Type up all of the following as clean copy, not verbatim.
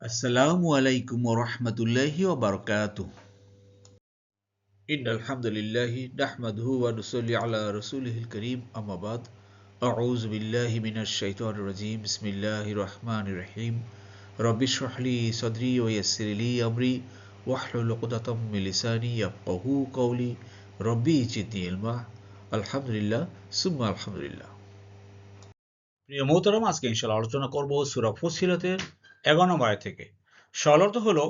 আসসালামু আলাইকুম ওয়া রাহমাতুল্লাহি ওয়া বারাকাতুহু। ইন্নাল হামদুলিল্লাহি নাহমাদুহু ওয়া নুসাল্লি আলা রাসূলিহিল কারীম, আম্মা বাদ। আউযু বিল্লাহি মিনাশ শাইতানির রাজীম। বিসমিল্লাহির রাহমানির রাহিম। রব্বি ইশরাহ লি সাদরি ওয়া ইয়াসসির লি আমরি ওয়াহলুল উকদাতাম মিন লিসানি ইয়াফকাহু কওলি। রব্বি জিদনি ইলমা। আলহামদুলিল্লাহ সুম্মা আলহামদুলিল্লাহ। প্রিয় মোহতারাম, আজকে ইনশাআল্লাহ আলোচনা করব সূরা ফুসসিলাতের 11 নম্বর আয়াত থেকে। সরল হলো,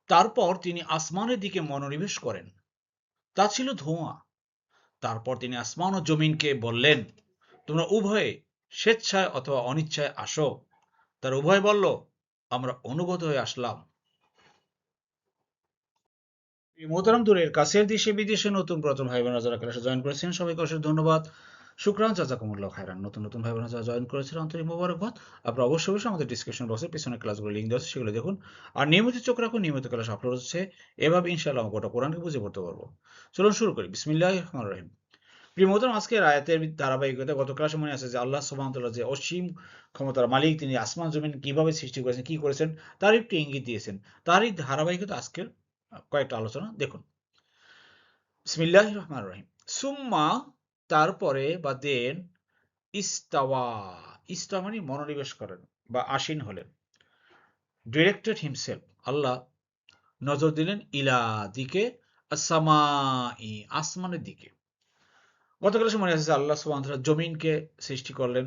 তারপর তিনি আসমানের দিকে মনোনিবেশ করেন, তা ছিল ধোঁয়া। তারপর তিনি আসমান ও জমিনকে বললেন, তোমরা উভয়ে স্বেচ্ছায় অথবা অনিচ্ছায় আসো। তারা উভয় বলল, আমরা অনুগত হয়ে আসলাম। এই মোহতারাম, দূরের কাছের দেশে বিদেশে নতুন পুরাতন ভাই বোনেরা যারা ক্লাসে জয়েন করেছেন, সবাইকে অশেষ ধন্যবাদ। শুকরান, জাযাকুমুল্লাহ খায়রান। নতুন ভাই বোনেরা যারা জয়েন করেছেন, আন্তরিক মোবারকবাদ। আপনারা অবশ্যই আমাদের ডিসক্রিপশন বক্সে পিছনে ক্লাসগুলো লিঙ্ক দেওয়া আছে, সেগুলো দেখুন। আর নিয়মিত চোখ রাখুন, নিয়মিত ক্লাস আপলোড হচ্ছে। এভাবে ইনশাআল্লাহ আমরা গোটা কোরআনকে বুঝে পড়তে পারবো। চলুন শুরু করি। বিসমিল্লাহির রহমানির রহিম। প্রিয় মোহতারাম, আজকের আয়াতের ধারাবাহিকতা গত ক্লাসে মনে আছে যে আল্লাহ সুবহানাহু ওয়া তাআলা যে অসীম ক্ষমতার মালিক, তিনি আসমান জমিন কিভাবে সৃষ্টি করেছেন, কি করেছেন, তার একটু ইঙ্গিত দিয়েছেন। তারই ধারাবাহিকতা আজকের কয়েকটা আলোচনা দেখুন। বিসমিল্লাহির রহমানির রহিম। সুম্মা, তারপরে বা দেন, ইস্তাওয়া, ইস্তাওয়া মানে মনোনিবেশ করেন বা আসীন হলেন। ডিরেক্টেড হিমসেলফ, আল্লাহ নজর দিলেন ইলা দিকে, আসসামাই আসমানের দিকে। গতকাল মনে আছে যে আল্লাহ সুবহানাহু ওয়া তাআলা জমিনকে সৃষ্টি করলেন,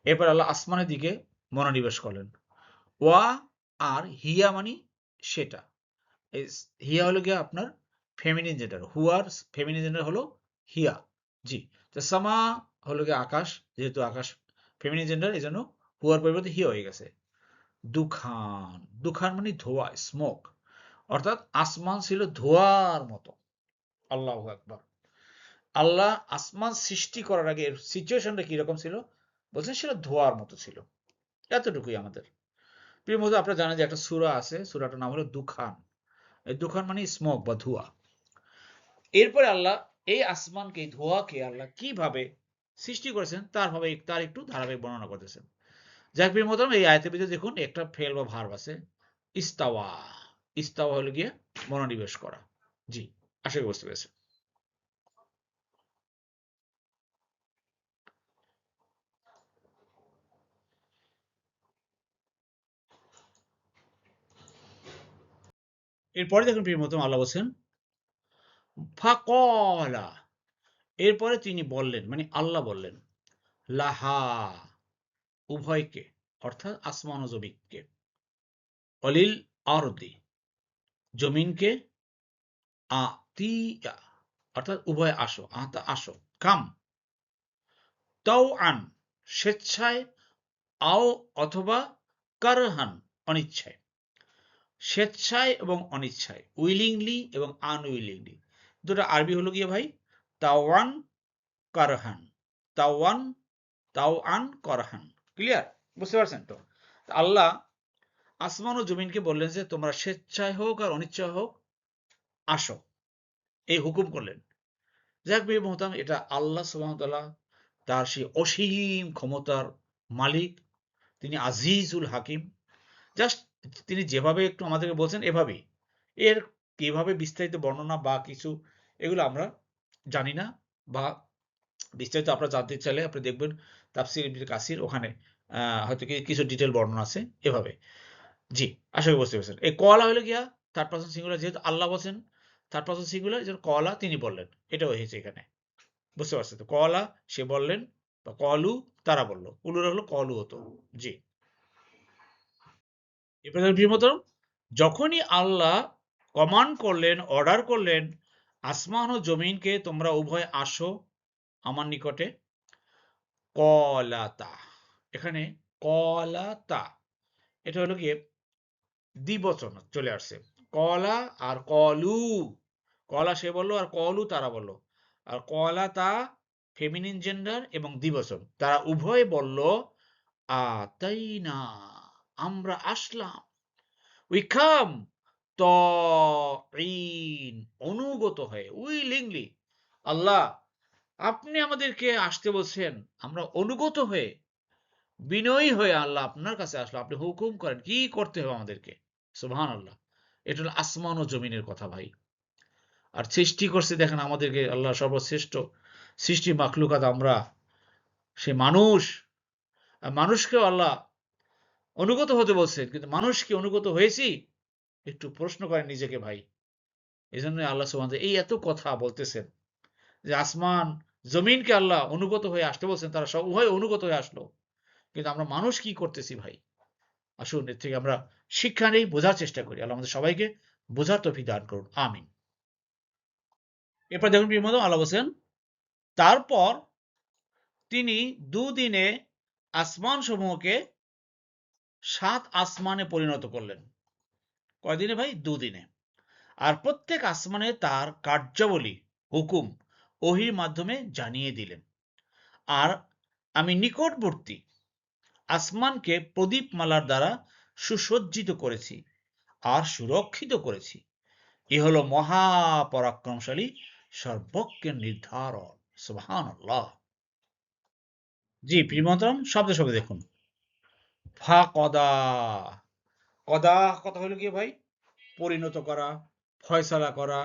এরপর আল্লাহ আসমানের দিকে মনোনিবেশ করলেন। ওয়া, আর হিয়া মানে সেটা। হিয়া হলো গিয়ে আপনার ফেমিনিন জেন্ডার, হুয়ার ফেমিনিন জেন্ডার হলো হিয়া। জি। তো সামা হলো গিয়ে আকাশ, যেহেতু আকাশ ফেমিনিন জেন্ডার, এই জন্য হুয়ার পরিবর্তে হিয়া হয়ে গেছে। দুখান, দুখান মানে ধোঁয়া, স্মোক। অর্থাৎ আসমান ছিল ধোঁয়ার মতো। আল্লাহু আকবার। আল্লাহ আসমান সৃষ্টি করার আগে সিচুয়েশনটা কিরকম ছিল বলছেন, সেটা ধোঁয়ার মতো ছিল। এতটুকুই আমাদের। প্রিয় বন্ধু, আপনারা জানেন যে একটা সূরা আছে, সূরাটার নাম হলো দুখান। এই দুখান মানে স্মোক বা ধোঁয়া। এরপরে আল্লাহ এই আসমানকে, এই ধোঁয়াকে আল্লাহ কিভাবে সৃষ্টি করেছেন তার একটু ধারাবাহিক বর্ণনা করতেছেন। যাক প্রিয় মোহতারাম, এই আয়াতের ভিতরে দেখুন একটা ফেল বা ভার্ব আছে, ইস্তাওয়া। ইস্তাওয়া হলো গিয়ে মনোনিবেশ করা। জি, আশা করি বুঝতে পেরেছেন। এরপরে দেখুন প্রিয় মোহতারাম, আল্লাহ বলছেন ফাকলা, এরপরে তিনি বললেন, মানে আল্লাহ বললেন, লাহা, উভয়কে, অর্থাৎ আসমান ও জমিনকে, অলিল আরদি, জমিনকে, আতিয়া, অর্থাৎ উভয় আসো, আতা আসো, কাম, তাও আন, স্বেচ্ছায়, আও অথবা কারহান, অনিচ্ছায়। স্বেচ্ছায় এবং অনিচ্ছায়, উইলিংলি এবং আনউইলিংলি। দুটো আরবি হলো গিয়ে ভাই তাওয়ান, কারহান। তাওয়ান, তাওয়ান, করহান। ক্লিয়ার? বুঝতে পারছেন তো? আল্লাহ আসমান ও জমিনকে বললেন যে তোমরা স্বেচ্ছায় হোক আর অনিচ্ছায় হোক আসো, এই হুকুম করলেন। যাক প্রিয় মোহতারাম, এটা আল্লাহ সুবহানাহু ওয়া তাআলা, তার সেই অসীম ক্ষমতার মালিক, তিনি আজিজুল হাকিম। জাস্ট তিনি যেভাবে একটু আমাদেরকে বলছেন এভাবেই। এর কিভাবে বিস্তারিত বর্ণনা বা কিছু, এগুলো আমরা জানি না। বা বিস্তারিত আপনারা জানতে চাইলে আপনি দেখবেন তাফসীর ইবনে কাসির, ওখানে হয়তো কিছু ডিটেইল বর্ণনা আছে এভাবে। জি, আশা করি বুঝতে পেরেছেন। এই কলা হলো গিয়া থার্ড পারসন সিঙ্গুলার, যেহেতু আল্লাহ বলছেন থার্ড পারসন সিঙ্গুলার, এজন্য কলা তিনি বললেন, এটা হয়েছে এখানে। বুঝতে পারছেন তো? কলা সে বললেন, বা কলু তারা বলল, উলুরা হলো কলু হতো। জি। এরপরে প্রিয়তম, যখনই আল্লাহ কমান্ড করলেন, অর্ডার করলেন আসমান ও জমিনকে তোমরা উভয় আসো আমার নিকটে, কলাতা, এখানে কলাতা, এটা হলো গিয়ে দ্বিবচন চলে আসছে। কলা আর কলু, কলা সে বলল আর কলু তারা বলল। আর কলাতা ফেমিনিন জেন্ডার এবং দ্বিবচন, তারা উভয়ে বলল আতাইনা, আমরা আসলাম, উই কাম, তঈন, অনুগত হয়ে, উইলিংলি। আল্লাহ আপনি আমাদেরকে আসতে বলছেন, আমরা অনুগত হয়ে। বিনয়ী হয়ে আল্লাহ আপনার কাছে আসলো, আপনি হুকুম করেন কি করতে হবে আমাদেরকে। সুবহানাল্লাহ। এটা হলো আসমান ও জমিনের কথা ভাই। আর সৃষ্টি করছে দেখেন আমাদেরকে আল্লাহ, সর্বশ্রেষ্ঠ সৃষ্টি মাখলুকাত আমরা, সে মানুষ। আর মানুষকেও আল্লাহ অনুগত হতে বলছেন, কিন্তু মানুষ কি অনুগত হয়েছি? একটু প্রশ্ন করেন নিজেকে ভাই। এই জন্য আল্লাহ সুবহানাহু ওয়া তাআলা এই এত কথা বলতেছেন যে আসমান জমিনকে আল্লাহ অনুগত হয়ে আসতে বলছেন, তারা সব উভয় অনুগত হয়ে আসলো, কিন্তু আমরা মানুষ কি করতেছি ভাই? আসুন এর থেকে আমরা শিক্ষা নেই, বোঝার চেষ্টা করি। আল্লাহ আমাদের সবাইকে বোঝার তৌফিক দান করুন, আমিন। এরপর দেখুন প্রিয় বন্ধু, আল্লাহ বলছেন তারপর তিনি দুদিনে আসমান সমূহকে 7 আসমানে পরিণত করলেন। কয়দিনে ভাই? দুদিনে। আর প্রত্যেক আসমানে তার কার্যাবলী, হুকুম ওহির মাধ্যমে জানিয়ে দিলেন। আর আমি নিকটবর্তী আসমানকে প্রদীপমালার দ্বারা সুসজ্জিত করেছি আর সুরক্ষিত করেছি। এ হলো মহাপরাক্রমশালী সর্বজ্ঞের নির্ধারণ। সুবহানাল্লাহ। জি প্রিয় মোহতরম, শব্দে শব্দে দেখুন। ফা কদা, কদা কথা হলো কি ভাই? পরিণত করা, ফয়সালা করা,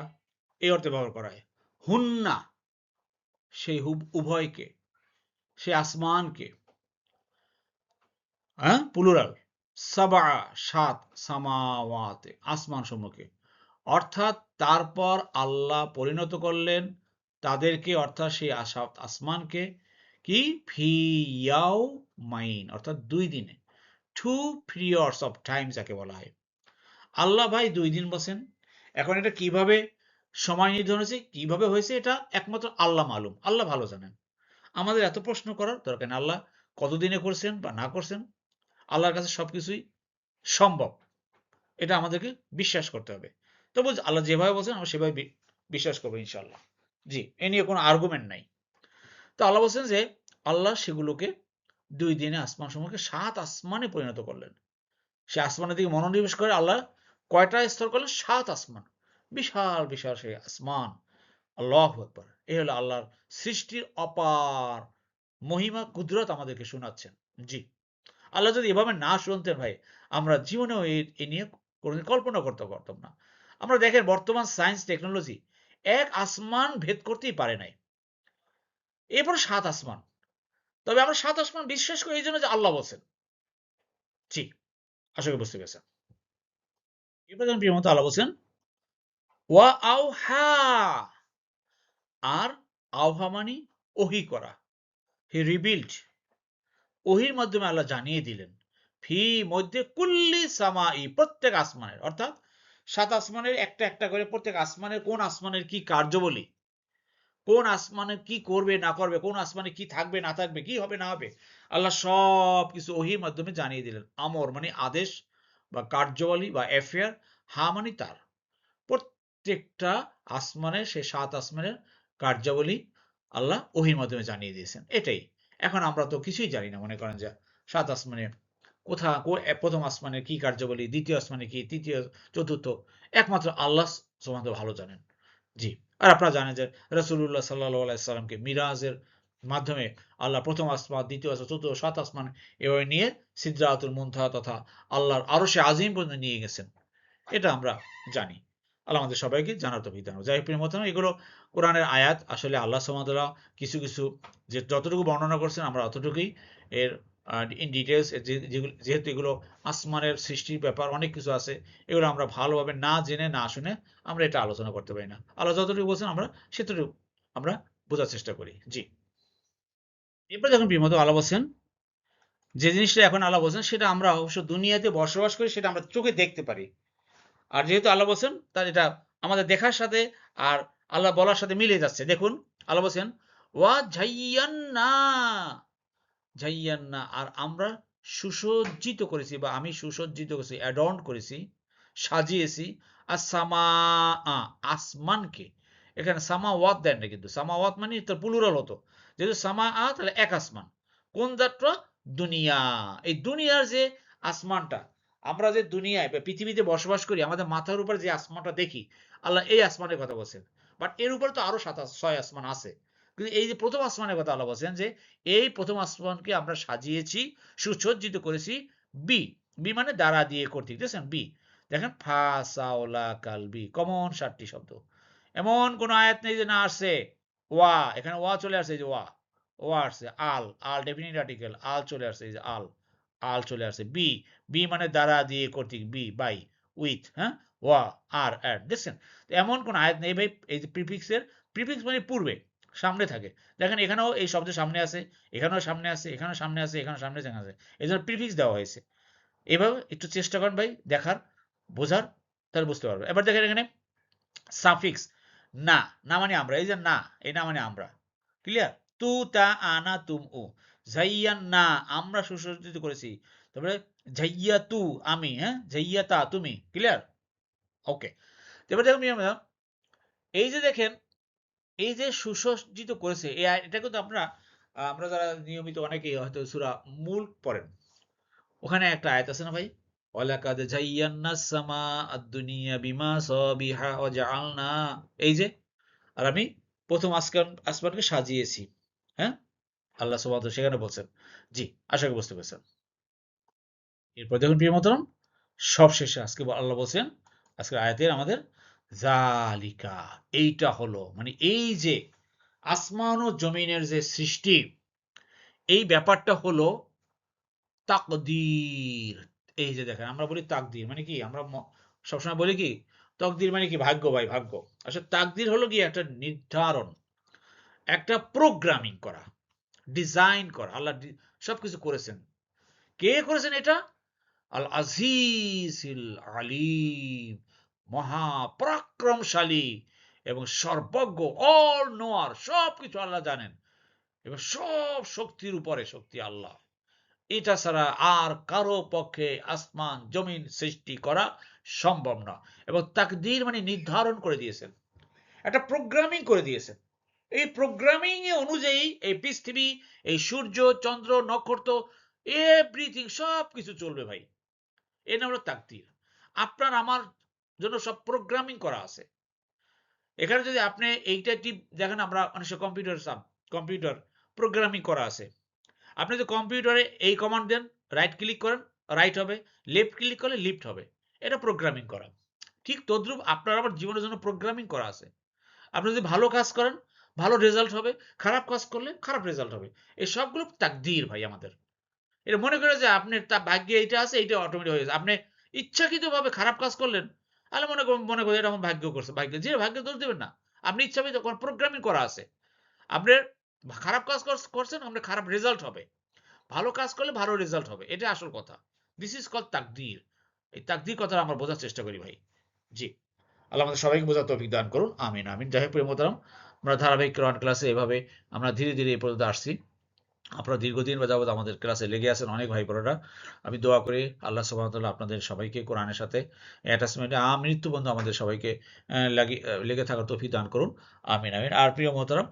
এই অর্থে ব্যবহার করা হয়। হুন্না, সেই উভয়কে, সে আসমানকে, হ্যাঁ প্লুরাল। সাবা, 7 সামাওয়াতে, আসমান সমূহকে। অর্থাৎ তারপর আল্লাহ পরিণত করলেন তাদেরকে, অর্থাৎ সেই আসমানকে কি, ফি ইয়াউমাইন, অর্থাৎ 2 দিনে। 2 periods of time যাকে বলা হয়। আল্লাহ ভাই 2 দিন বসেন। এখন এটা কিভাবে সময় নির্ধারণ হয়েছে, কিভাবে হয়েছে, এটা একমাত্র আল্লাহ মালুম, আল্লাহ ভালো জানেন। আমাদের এত প্রশ্ন করার দরকার নেই। আল্লাহ কতদিনে করছেন বা না করছেন, আল্লাহর কাছে সবকিছুই সম্ভব। এটা আমাদেরকে বিশ্বাস করতে হবে। তবু আল্লাহ যেভাবে বলছেন আমরা সেভাবে বিশ্বাস করবো ইনশাআল্লাহ। জি, এ নিয়ে কোনো আর্গুমেন্ট নাই। তো আল্লাহ বলছেন যে আল্লাহ সেগুলোকে 2 দিনে আসমান সমূহকে 7 আসমানে পরিণত করলেন। সে আসমানের দিকে মনোনিবেশ করে আল্লাহ কয়টা স্তর করলেন? 7 আসমান। বিশাল বিশাল সেই আসমান। আল্লাহু আকবার। এই হলো আল্লাহর সৃষ্টির অপার মহিমা, কুদরত আমাদেরকে শোনাচ্ছেন। জি। আল্লাহ যদি এভাবে না শুনতেন ভাই, আমরা জীবনেও এ নিয়ে কোনোদিন কল্পনা করতে পারতাম না। আমরা দেখেন বর্তমান সায়েন্স টেকনোলজি এক আসমান ভেদ করতেই পারে নাই। এরপর 7 আসমান। তবে আমরা 7 আসমান বিশ্বাস করি এই জন্য যে আল্লাহ বলছেন। জি, আশা করি বুঝতে পেরেছেন। এরপর যেমন প্রিয় মতো আল্লাহ বলছেন ওয়া আওহা, আর আওহা মানে ওহী করা। হি রিবিল্ড, ওহির মাধ্যমে আল্লাহ জানিয়ে দিলেন। ফি মধ্যে কুল্লি সামাই, প্রত্যেক আসমানের, অর্থাৎ 7 আসমানের একটা একটা করে প্রত্যেক আসমানের কোন আসমানের কি কার্যাবলী, কোন আসমানে কি করবে না করবে, কোন আসমানে কি থাকবে না থাকবে, কি হবে না হবে, আল্লাহ সব কিছু ওহির মাধ্যমে জানিয়ে দিলেন। আমর মানে আদেশ বা কার্যাবলী বা অ্যাফেয়ার, হা মানে তার। প্রত্যেকটা আসমানের, সে 7 আসমানের কার্যাবলী আল্লাহ ওহির মাধ্যমে জানিয়ে দিয়েছেন। এটাই। এখন আমরা তো কিছুই জানি না। মনে করেন যে 7 আসমানে প্রথম আসমানের কি কার্যাবলী, দ্বিতীয় আসমানে কি, তৃতীয়, চতুর্থ, একমাত্র আল্লাহ সুবহানাহু ওয়া তাআলা ভালো জানেন। জি। আর আপনারা জানেন যে রাসূলুল্লাহ সাল্লাল্লাহু আলাইহি সাল্লামকে মিরাজের মাধ্যমে আল্লাহ প্রথম আসমান, দ্বিতীয় আসমান, চতুর্থ, 7 আসমান এভাবে নিয়ে সিদরাতুল মুনতাহা তথা আল্লাহর আরশে আজিম পর্যন্ত নিয়ে গেছেন। এটা আমরা জানি। আল্লাহ আমাদের সবাইকে জানার তৌফিক দান করুন। যাই হোক প্রিয় মুহতারাম, এগুলো কোরআনের আয়াত। আসলে আল্লাহ সুবহানাহু ওয়া তাআলা কিছু কিছু যে যতটুকু বর্ণনা করছেন আমরা অতটুকুই। এর ইন ডিটেইলস, যেহেতু এগুলো আসমানের সৃষ্টির ব্যাপার অনেক কিছু আছে, এগুলো আমরা ভালোভাবে না জেনে না শুনে আমরা এটা আলোচনা করতে পারি না। আল্লাহ যতটুকু বলছেন আমরা সেতটুকু আমরা বোঝার চেষ্টা করি। জি। এরপর যখন প্রিয় মুহতারাম আল্লাহ বলছেন, যে জিনিসটা এখন আল্লাহ বলছেন সেটা আমরা অবশ্য দুনিয়াতে বসবাস করি, সেটা আমরা চোখে দেখতে পারি। আর যেহেতু আল্লাহ বলছেন, তার এটা আমাদের দেখার সাথে আর আল্লাহ বলার সাথে মিলে যাচ্ছে। দেখুন আল্লাহ বলছেন ওয়া ঝাইয়ান্না, ঝাইয়ান্না, আর আমরা সুসজ্জিত করেছি, বা আমি সুসজ্জিত করেছি, অ্যাডর্ন করেছি, সাজিয়েছি। আর সামা, আসমানকে। এখানে সামাওয়াত দেন না, কিন্তু সামাওয়াত মানে তার প্লুরাল হতো। যেহেতু সামা তাহলে এক আসমান। কোন যাত্রা? দুনিয়া। এই দুনিয়ার যে আসমানটা, আমরা যে দুনিয়ায় বা পৃথিবীতে বসবাস করি, আমাদের মাথার উপর যে আসমানটা দেখি, আল্লাহ এই আসমানের কথা বলছেন। বাট এর উপরে তো আরো 6 আসমান আছে। কিন্তু এই যে প্রথম আসমানের কথা আল্লাহ বলছেন যে এই প্রথম আসমানকে আমরা সাজিয়েছি, সুসজ্জিত করেছি বি, বি মানে দ্বারা দিয়ে কর্তৃক, দেখছেন বি। দেখেন ফা সাওলা কালবি, কমন 7টি শব্দ। এমন কোন আয়াত নেই যে না আসছে ওয়া, এখানে ওয়া চলে আসছে, এই যে ওয়া, ওয়া আসছে, আল, আল ডেফিনিট আর্টিকেল, আল চলে আসছে, এই যে আল, আল চলে আসছে, বি, বি মানে দ্বারা দিয়ে কর্তৃক, বি বাই, উইথ, হ্যাঁ, ওয়া, আর, অ্যাট, দেখছেন। এমন কোন আয়াত নেই ভাই এই যে প্রিফিক্সের, প্রিফিক্স মানে পূর্বে, সামনে থাকে। দেখেন এখানেও এই শব্দের সামনে আছে, এখানেও সামনে আছে, এখানেও সামনে আছে, এখানেও সামনে আছে, এই জন্য প্রিফিক্স দেওয়া হয়েছে। এভাবে একটু চেষ্টা করেন ভাই দেখার, বোঝার, তাহলে বুঝতে পারবে। এবার দেখেন এখানে সাফিক্স, না, না মানে আমরা, এই যে না, এই না মানে আমরা, ক্লিয়ার। তু তা আনা তুম উ, ঝাইয়ান না আমরা সুসজ্জিত করেছি, তারপরে ঝাইয়া তু আমি, হ্যাঁ, ঝাইয়া তা তুমি, ক্লিয়ার, ওকে। এবার দেখুন এই যে দেখেন এই যে সুসজ্জিত করেছে এটা কিন্তু আমরা আমরা যারা নিয়মিত অনেকেই হয়তো সূরা মুল্ক পড়েন, ওখানে একটা আয়াত আছে না ভাই, ওয়ালাকাদ যায়্যান্না সামা আদ-দুনিয়া বিমা সাবিহা ওয়া জাআলনা, এই যে, আর আমি প্রথম আসমানকে সাজিয়েছি, হ্যাঁ, আল্লাহ সুবহানাহু ওয়া তাআলা সেখানে বলছেন। জি, আশা করি বুঝতে পেরেছেন। এরপর দেখুন প্রিয় মোহতরম, সবশেষে আজকে আল্লাহ বলছেন আজকের আয়াতের আমাদের জালিকা, এইটা হলো মানে এই যে আসমান ও জমিনের যে সৃষ্টি, এই ব্যাপারটা হলো তাকদীর। এই যে দেখেন আমরা বলি তাকদীর মানে কি, আমরা সবসময় বলি কি তকদির মানে কি, ভাগ্য ভাই, ভাগ্য। আসলে তাকদীর হলো কি একটা নির্ধারণ, একটা প্রোগ্রামিং করা, ডিজাইন করা। আল্লাহ সবকিছু করেছেন। কে করেছেন এটা? আল আজিজিল আলিম, মহা পরাক্রমশালী এবং সর্বজ্ঞ, অল নোয়ার, সবকিছু আল্লাহ জানেন এবং সব শক্তির উপরে শক্তি আল্লাহ। এটা ছাড়া আর কারো পক্ষে আসমান জমিন সৃষ্টি করা সম্ভব না। এবং তাকদীর মানে নির্ধারণ করে দিয়েছেন, একটা প্রোগ্রামিং করে দিয়েছেন। এই প্রোগ্রামিং এ অনুযায়ী এই পৃথিবী, এই সূর্য, চন্দ্র, নক্ষত্র, এভরিথিং সবকিছু চলবে ভাই। এর নাম হলো তাকদীর। আপনার আমার জন্য সব প্রোগ্রামিং করা আছে। এখানে যদি আপনি এইটা টিপ দেখেন, আমরা অনেক কম্পিউটার প্রোগ্রামিং করা আছে। আপনি যদি কম্পিউটারে এই কমান্ড দেন, রাইট ক্লিক করেন, রাইট হবে, লেফট ক্লিক করলে লিফট হবে, এটা প্রোগ্রামিং করা। ঠিক তদ্রূপ আপনার আমার জীবনের জন্য প্রোগ্রামিং করা আছে। আপনি যদি ভালো কাজ করেন ভালো রেজাল্ট হবে, খারাপ কাজ করলে খারাপ রেজাল্ট হবে। এই সবগুলো তাকদীর ভাই আমাদের। এটা মনে করে যে আপনার তা ভাগ্যে এইটা আছে, এইটা অটোমেটিক হয়ে যাচ্ছে। আপনি ইচ্ছাকৃতভাবে খারাপ কাজ করলেন, তাহলে মনে করেন এটা এখন ভাগ্য করছে, ভাগ্য, যে ভাগ্য দোষ দেবেন না। আপনি ইচ্ছাকৃত প্রোগ্রামিং করা আছে। আপনার খারাপ কাজ করছেন, আপনার খারাপ রেজাল্ট হবে। ভালো কাজ করলে ভালো রেজাল্ট হবে, এটা আসল কথা। দিস ইজ কল তাকদীর। এই তাকদীর কথা আমরা বোঝার চেষ্টা করি ভাই। জি, আল্লাহ আমাদের সবাইকে বোঝার তৌফিক দান করুন, আমিন আমিন। যাই হোক প্রিয় মোহতারাম, আমরা ধারাবাহিক কোরআন ক্লাসে এভাবে আমরা ধীরে ধীরে এই পর্যন্ত আসছি। আপনারা দীর্ঘদিন যাবত আমাদের ক্লাসে লেগে আছেন অনেক ভাই বোনেরা। আমি দোয়া করি আল্লাহ সুবহানাহু ওয়া তাআলা আপনাদের সবাইকে কোরআনের সাথে অ্যাটাচমেন্টে আমৃত্যু বন্ধু আমাদের সবাইকে লেগে থাকার তৌফিক দান করুন, আমিন আমিন। আর প্রিয় মোহতারাম,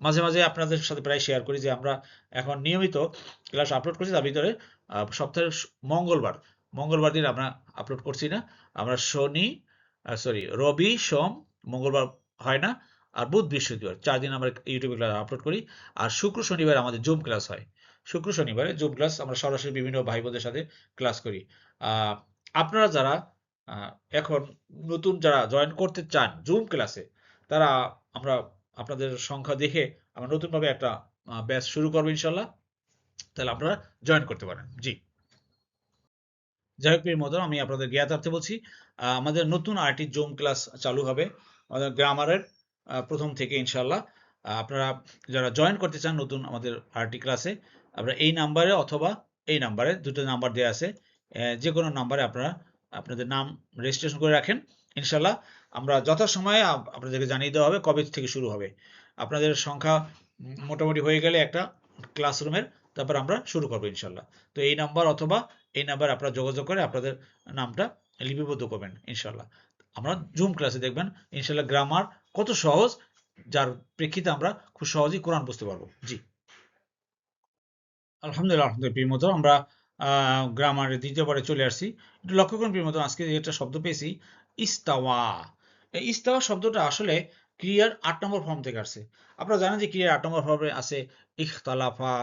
মাঝে মাঝে আপনাদের সাথে প্রায় শেয়ার করি যে আমরা এখন নিয়মিত ক্লাস আপলোড করছি, তার ভিতরে সপ্তাহের মঙ্গলবার, মঙ্গলবার দিন আমরা আপলোড করছি না। আমরা রবি সোম মঙ্গলবার হয় না, আর বুধ বৃহস্পতিবার 4 দিন আমরা ইউটিউবে ক্লাস আপলোড করি। আর শুক্র শনিবার আমাদের জুম ক্লাস হয়। শুক্র শনিবারে জুম ক্লাস আমরা সরাসরি বিভিন্ন ভাই বোনদের সাথে ক্লাস করি। আহ, আপনারা যারা এখন নতুন যারা জয়েন করতে চান জুম ক্লাসে, তারা আমরা আপনাদের সংখ্যা দেখে আমরা নতুনভাবে একটা ব্যাচ শুরু করবো ইনশাল্লাহ, তাহলে আপনারা জয়েন করতে পারেন। জি, যাই হোক প্রিয় মহতরম, আমি আপনাদের জ্ঞাতার্থে বলছি আমাদের নতুন আরটি জুম ক্লাস চালু হবে আমাদের গ্রামারের প্রথম থেকে ইনশাল্লাহ। আপনারা যারা জয়েন করতে চান নতুন আমাদের আরটি ক্লাসে, আপনারা এই নাম্বারে অথবা এই নাম্বারে, দুটো নাম্বার দেওয়া আছে, যে কোনো নাম্বারে আপনারা আপনাদের নাম রেজিস্ট্রেশন করে রাখেন। ইনশাল্লাহ আমরা যথাসময়ে আপনাদেরকে জানিয়ে দেওয়া হবে কবে থেকে শুরু হবে। আপনাদের সংখ্যা মোটামুটি হয়ে গেলে একটা ক্লাসরুমের, তারপর আমরা শুরু করবো ইনশাল্লাহ। তো এই নাম্বার অথবা এই নাম্বার আপনারা যোগাযোগ করে আপনাদের নামটা লিপিবদ্ধ করবেন ইনশাল্লাহ। আমরা জুম ক্লাসে দেখবেন ইনশাল্লাহ গ্রামার কত সহজ, যার প্রেক্ষিতে আমরা খুব সহজেই কোরআন বুঝতে পারবো। জি, আলহামদুলিল্লাহ আলহামদুলিল্লাহ প্রিয় মতো আমরা গ্রামারের দ্বিতীয়বারে চলে আসছি। একটু লক্ষ্য করুন প্রিয় মতো, আজকে একটা শব্দ পেয়েছি, ইস্তাওয়া। এই ইস্তাওয়া শব্দটা আসলে ক্রিয়ার 8 নম্বর ফর্ম থেকে আসছে। আপনারা জানেন যে ক্রিয়ার 8 নম্বর ফর্মে আছে ইখতালাফা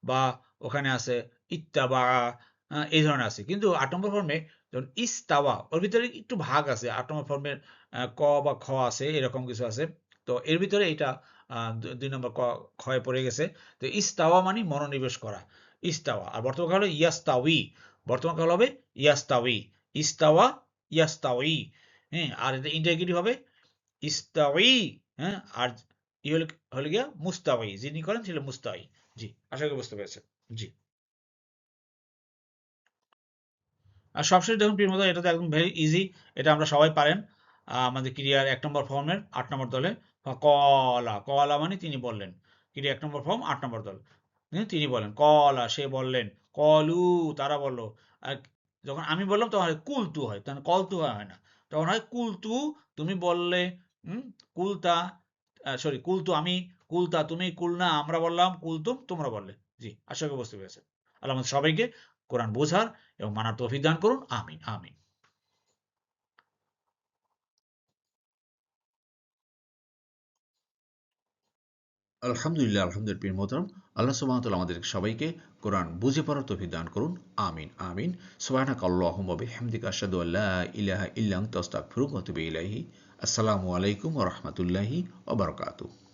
বা ওখানে আছে ইত্তাবা, এই ধরনের আছে। কিন্তু 8 নম্বর ফর্মে যেমন ইস্তাওয়া, ওর ভিতরে একটু ভাগ আছে। 8 নম্বর ফর্মের ক বা খ আছে, এরকম কিছু আছে। তো এর ভিতরে এটা 2 নম্বর খয়ে পড়ে গেছে। তো ইস্তাওয়া মানে মনোনিবেশ করা। ইস্তাওয়া। আর বর্তমান কাল হলো ইয়াস্তাউই। বর্তমান কাল হবে ইয়াস্তাউই। ইস্তাওয়া, ইয়াস্তাউই। হ্যাঁ? আর এটা ইন্টারগেটিভ হবে ইস্তাউই। হ্যাঁ? আর ই হলো হলো গিয়া মুস্তাউই। যিনি করেন ছিল মুস্তাউই। জি, আশা করি বুঝতে পেরেছেন। জি। আর সবশেষে দেখুন প্রিয় বন্ধুরা, এটা তো একদম ভেরি ইজি। এটা আমরা সবাই পারেন। আমাদের ক্রিয়ার 1 নম্বর ফর্মের 8 নম্বর দলে কলা, কলা মানে তিনি বললেন। ক্রিয়া 1 নম্বর ফর্ম 8 নম্বর দল। তিনি বলেন, কলা সে বললেন, কলু তারা বলল। আর যখন আমি বললাম তখন হয় কুলতু হয়, তখন কলতু হয় না। তখন হয় কুলতু তুমি বললে, হুম, কুলতা, সরি কুলতু আমি, কুলতা তুমি, কুলনা আমরা বললাম, কুলতুম তোমরা বললে। জি, আশা করি বুঝতে পেরেছেন। আল্লাহ আমাদের সবাইকে কোরআন বোঝার এবং মানার তৌফিক দান করুন। আমিন, আমিন। আলহামদুলিল্লাহ, আলহামদুলিল্লাহ প্রিয় মোহতারাম। আল্লাহ সুবহানাহু ওয়া তাআলা আমাদের সবাইকে কোরআন বুঝে পড়ার তৌফিক দান করুন। আমিন, আমিন। সুবহানাকা আল্লাহুম্মা ওয়া বিহামদিকা আশহাদু আল্লা ইলাহা ইল্লা আনতা আস্তাগফিরুকা ওয়া আতুবু ইলাইহি। আসসালামু আলাইকুম ওয়া রাহমাতুল্লাহি ওয়া বারাকাতুহু।